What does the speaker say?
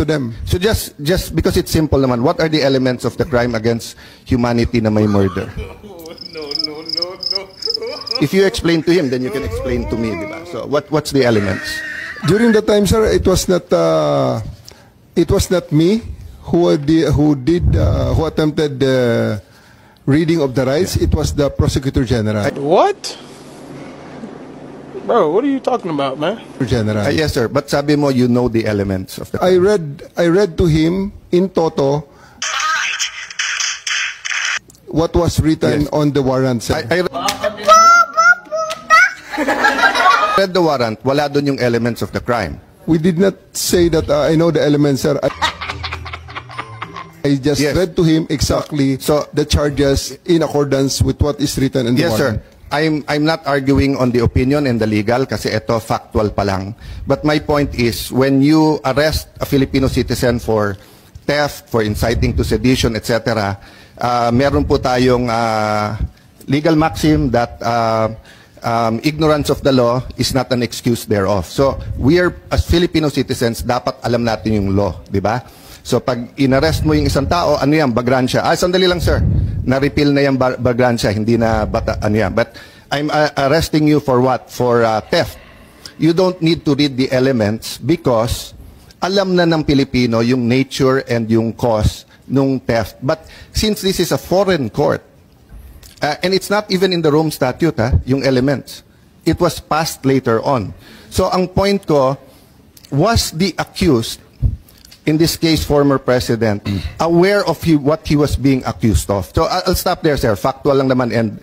to them. So just because it's simple naman, what are the elements of the crime against humanity na may murder? No. If you explain to him, then you can explain to me, di ba? So what's the elements? During the time, sir, it was not me who attempted the reading of the rights. It was the Prosecutor General. What? Bro, what are you talking about, man? General. Yes, sir. But sabi mo, you know the elements of the... I read to him in toto what was written on the warrant, sir. I read the warrant. Wala dun yung elements of the crime. We did not say that I know the elements, sir. I just read to him exactly the charges in accordance with what is written in the warrant. Yes, sir. I'm not arguing on the opinion and the legal kasi ito factual pa lang. But my point is, when you arrest a Filipino citizen for theft, for inciting to sedition, etc., meron po tayong legal maxim that ignorance of the law is not an excuse thereof. So, we are, as Filipino citizens, dapat alam natin yung law, di ba? So, pag inarrest mo yung isang tao, ano yan, bagransya. Sandali lang, sir. Na-repeal na yung bagransya, hindi na bata, ano yan. But, I'm arresting you for what? For theft. You don't need to read the elements because alam na ng Pilipino yung nature and yung cause nung theft. But, since this is a foreign court, and it's not even in the Rome Statute, yung elements. It was passed later on. So, ang point ko, was the accused, in this case, former president, aware of what he was being accused of? So, I'll stop there, sir. Factual lang naman. And